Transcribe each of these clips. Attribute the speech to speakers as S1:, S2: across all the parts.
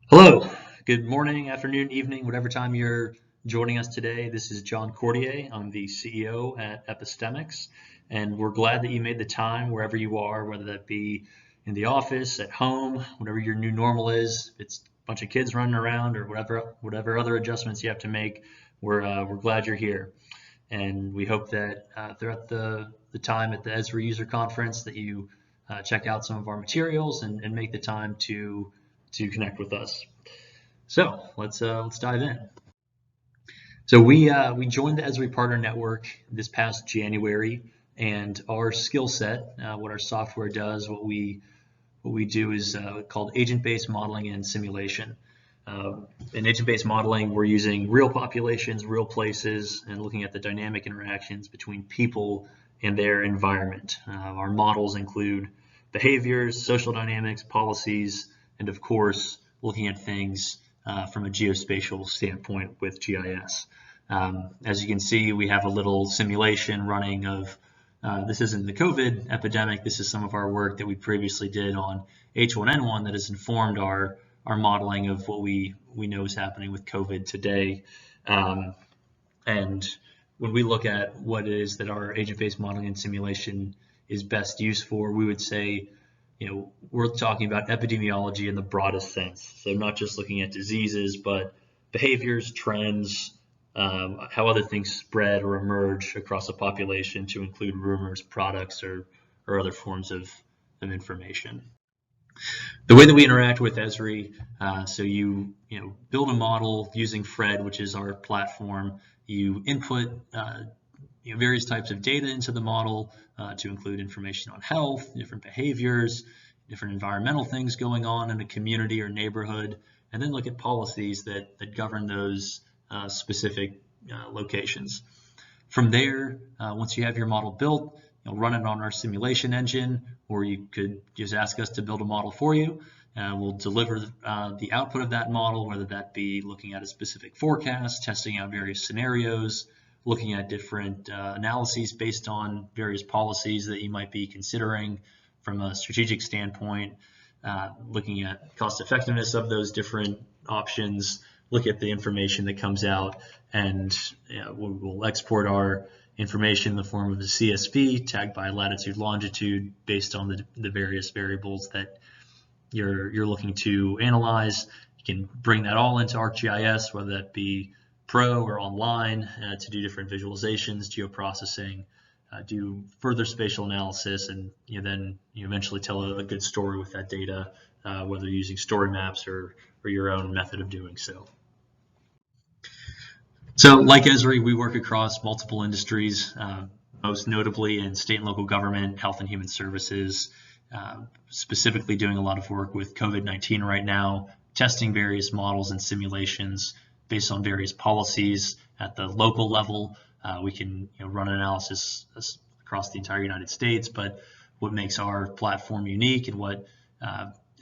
S1: Hello, good morning, afternoon, evening, whatever time you're joining us today. This is John Cordier. I'm the CEO at Epistemix, and we're glad that you made the time wherever you are, whether that be in the office, at home, whatever your new normal is. If it's a bunch of kids running around or whatever other adjustments you have to make. We're glad you're here, and we hope that throughout the time at the Esri user conference that you check out some of our materials and make the time to connect with us. So let's dive in. So we joined the Esri Partner Network this past January, and our skill set, what our software does, what we do is called agent-based modeling and simulation. In agent-based modeling, we're using real populations, real places, and looking at the dynamic interactions between people and their environment. Our models include behaviors, social dynamics, policies, and of course, looking at things from a geospatial standpoint with GIS. As you can see, we have a little simulation running of, this isn't the COVID epidemic, this is some of our work that we previously did on H1N1 that has informed our modeling of what we know is happening with COVID today. And when we look at what it is that our agent-based modeling and simulation is best used for, we would say, we're talking about epidemiology in the broadest sense. So not just looking at diseases, but behaviors, trends, how other things spread or emerge across a population to include rumors, products, or other forms of information. The way that we interact with Esri, so you build a model using Fred, which is our platform. You input various types of data into the model to include information on health, different behaviors, different environmental things going on in a community or neighborhood, and then look at policies that govern those specific locations. From there, once you have your model built, you'll run it on our simulation engine, or you could just ask us to build a model for you. We'll deliver the output of that model, whether that be looking at a specific forecast, testing out various scenarios, looking at different analyses based on various policies that you might be considering from a strategic standpoint, looking at cost effectiveness of those different options, look at the information that comes out, and we'll export our information in the form of a CSV tagged by latitude, longitude based on the various variables that you're looking to analyze. You can bring that all into ArcGIS, whether that be Pro or online, to do different visualizations, geoprocessing, do further spatial analysis, and then eventually tell a good story with that data, whether using story maps or your own method of doing so. So like Esri, we work across multiple industries, most notably in state and local government, health and human services, specifically doing a lot of work with COVID-19 right now, testing various models and simulations based on various policies at the local level. We can run analysis across the entire United States, but what makes our platform unique and what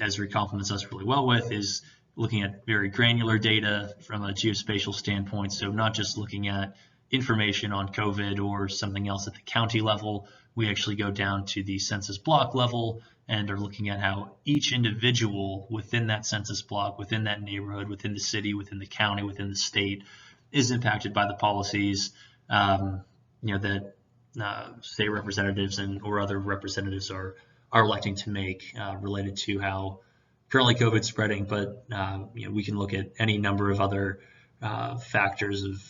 S1: Esri complements us really well with is looking at very granular data from a geospatial standpoint. So not just looking at information on COVID or something else at the county level, we actually go down to the census block level and are looking at how each individual within that census block, within that neighborhood, within the city, within the county, within the state is impacted by the policies that state representatives or other representatives are electing to make related to how currently COVID's spreading, but we can look at any number of other factors of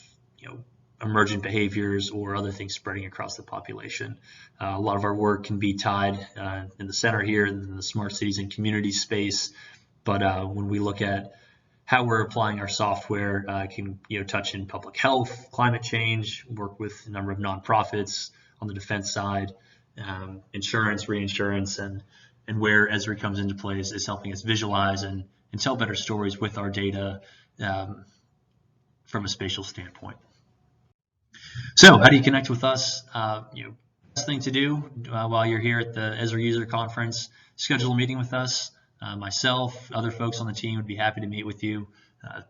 S1: emergent behaviors or other things spreading across the population. A lot of our work can be tied in the center here in the smart cities and communities space, but when we look at how we're applying our software, can touch in public health, climate change, work with a number of nonprofits on the defense side, insurance, reinsurance, and where Esri comes into play is helping us visualize and tell better stories with our data from a spatial standpoint. So how do you connect with us? Best thing to do while you're here at the Esri user conference, schedule a meeting with us. Myself, other folks on the team would be happy to meet with you,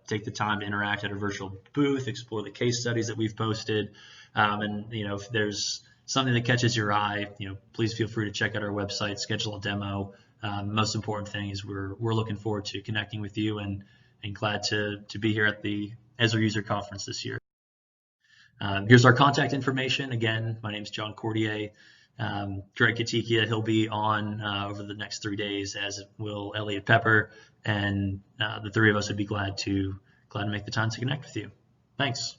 S1: take the time to interact at a virtual booth, explore the case studies that we've posted, and if there's something that catches your eye, please feel free to check out our website, schedule a demo, Most important thing is we're looking forward to connecting with you and glad to be here at the Esri User Conference this year. Here's our contact information. Again, my name is John Cordier. Greg Katikia, he'll be on over the next 3 days, as will Elliot Pepper, and the three of us would be glad to make the time to connect with you. Thanks.